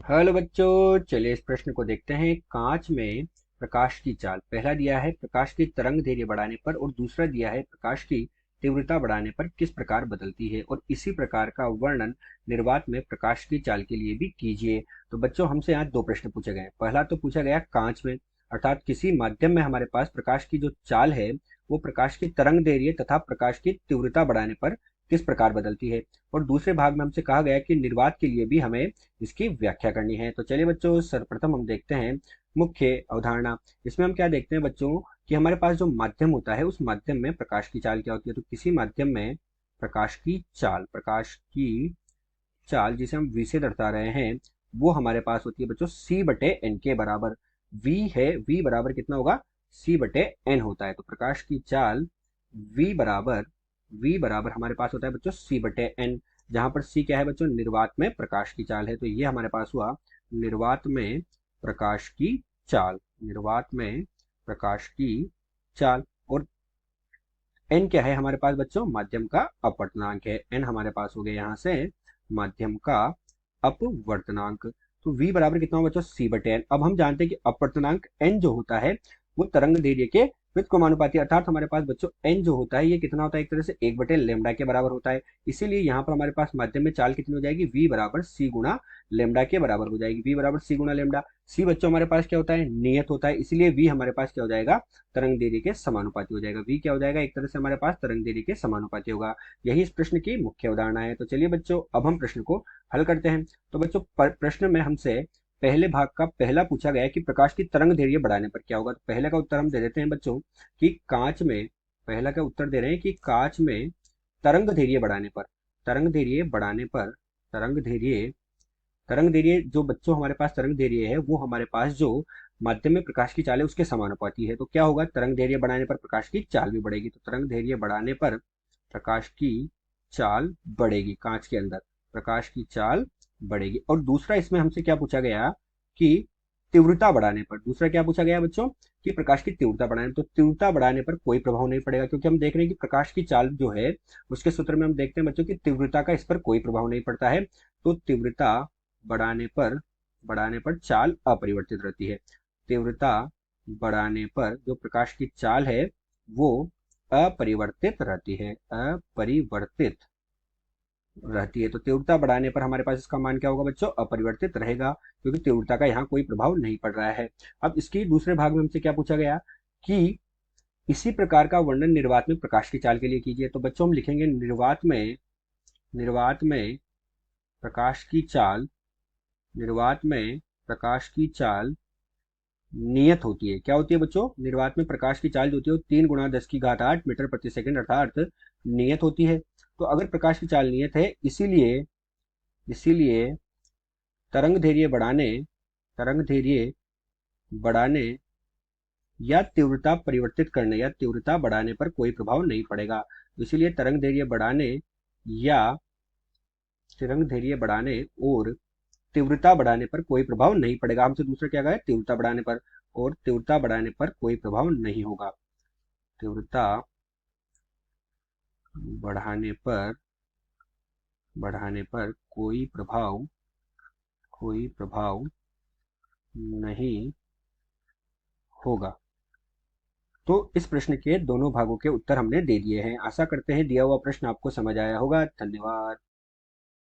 Hello बच्चों, चलिए इस प्रश्न को देखते हैं। कांच में प्रकाश की चाल। पहला दिया है प्रकाश की तरंग दैर्ध्य बढ़ाने पर और दूसरा दिया है प्रकाश की तीव्रता बढ़ाने पर किस प्रकार बदलती है, और इसी प्रकार का वर्णन निर्वात में प्रकाश की चाल के लिए भी कीजिए। तो बच्चों, हमसे यहाँ दो प्रश्न पूछे गए। पहला तो पूछा गया कांच में, अर्थात किसी माध्यम में हमारे पास प्रकाश की जो चाल है वो प्रकाश की तरंग दैर्ध्य तथा प्रकाश की तीव्रता बढ़ाने पर किस प्रकार बदलती है। और दूसरे भाग में हमसे कहा गया कि निर्वात के लिए भी हमें इसकी व्याख्या करनी है। तो चलिए बच्चों, सर्वप्रथम हम देखते हैं मुख्य अवधारणा। इसमें हम क्या देखते हैं बच्चों कि हमारे पास जो माध्यम होता है उस माध्यम में प्रकाश की चाल क्या होती है। तो किसी माध्यम में प्रकाश की चाल जिसे हम v से दर्शा रहे हैं वो हमारे पास होती है बच्चों c बटे एन के बराबर। v है, v बराबर कितना होगा, c बटे एन होता है। तो प्रकाश की चाल v बराबर हमारे पास होता है बच्चों c बटे एन, जहां पर c क्या है बच्चों, निर्वात में प्रकाश की चाल है। तो ये हमारे पास हुआ निर्वात में प्रकाश की चाल, निर्वात में प्रकाश की चाल। और एन क्या है हमारे पास बच्चों, माध्यम का अपवर्तनांक है। एन हमारे पास हो गया यहाँ से माध्यम का अपवर्तनांक। तो v बराबर कितना होगा बच्चों, c बटे एन। अब हम जानते हैं कि अपवर्तनांक n जो होता है वो तरंग दैर्ध्य के व्युत्क्रमानुपाती, अर्थात हमारे पास बच्चों n जो होता है ये कितना होता है, एक तरह से 1 बटे लेमडा के बराबर होता है। इसीलिए यहाँ पर हमारे पास माध्यम में चाल कितनी हो जाएगी, v बराबर c गुणा लेमडा के बराबर हो जाएगी। v बराबर c गुणा लेमडा। c बच्चों हमारे पास क्या होता है, नियत होता है, इसलिए v हमारे पास क्या हो जाएगा, तरंग दैर्ध्य के समानुपाती हो जाएगा। v क्या हो जाएगा, एक तरह से हमारे पास तरंग दैर्ध्य के समानुपाती होगा। यही इस प्रश्न की मुख्य अवधारणा है। तो चलिए बच्चों, अब हम प्रश्न को हल करते हैं। तो बच्चों, प्रश्न में हमसे पहले भाग का पहला पूछा गया है कि प्रकाश की तरंग दैर्ध्य बढ़ाने पर क्या होगा। तो पहले का उत्तर हम दे देते हैं बच्चों कि कांच में, पहला का उत्तर दे रहे हैं कि कांच में तरंग दैर्ध्य बढ़ाने पर, तरंग दैर्ध्य बढ़ाने पर, तरंग दैर्ध्य जो बच्चों हमारे पास तरंग दैर्ध्य है वो हमारे पास जो माध्यम में प्रकाश की चाल है उसके समानुपाती है। तो क्या होगा, तरंग दैर्ध्य बढ़ाने पर प्रकाश की चाल भी बढ़ेगी। तो तरंग दैर्ध्य बढ़ाने पर प्रकाश की चाल बढ़ेगी, कांच के अंदर प्रकाश की चाल बढ़ेगी। और दूसरा इसमें हमसे क्या पूछा गया कि तीव्रता बढ़ाने पर, दूसरा क्या पूछा गया बच्चों कि प्रकाश की तीव्रता बढ़ाने। तो तीव्रता बढ़ाने पर कोई प्रभाव नहीं पड़ेगा, क्योंकि हम देख रहे हैं कि प्रकाश की चाल जो है उसके सूत्र में हम देखते हैं बच्चों की तीव्रता का इस पर कोई प्रभाव नहीं पड़ता है। तो तीव्रता बढ़ाने पर चाल अपरिवर्तित रहती है। तीव्रता बढ़ाने पर जो प्रकाश की चाल है वो अपरिवर्तित रहती है, अपरिवर्तित रहती है। तो तीव्रता बढ़ाने पर हमारे पास इसका मान क्या होगा बच्चों, अपरिवर्तित रहेगा, क्योंकि तीव्रता का यहाँ कोई प्रभाव नहीं पड़ रहा है। अब इसकी दूसरे भाग में हमसे क्या पूछा गया कि इसी प्रकार का वर्णन निर्वात में प्रकाश की चाल के लिए कीजिए। तो बच्चों हम लिखेंगे निर्वात में प्रकाश की चाल, निर्वात में प्रकाश की चाल नियत होती है। क्या होती है बच्चों, निर्वात में प्रकाश की चाल जो होती है वो 3 × 10⁸ मीटर प्रति सेकंड अर्थात नियत होती है। तो अगर प्रकाश की चाल नियत है, इसीलिए इसीलिए तरंग धैर्य बढ़ाने या तीव्रता परिवर्तित करने या तीव्रता बढ़ाने पर कोई प्रभाव नहीं पड़ेगा। इसीलिए या तरंग धैर्य बढ़ाने और तीव्रता बढ़ाने पर कोई प्रभाव नहीं पड़ेगा। हमसे दूसरा क्या कहा है, तीव्रता बढ़ाने पर, और तीव्रता बढ़ाने पर कोई प्रभाव नहीं होगा। तीव्रता बढ़ाने पर कोई प्रभाव नहीं होगा। तो इस प्रश्न के दोनों भागों के उत्तर हमने दे दिए हैं। आशा करते हैं दिया हुआ प्रश्न आपको समझ आया होगा। धन्यवाद।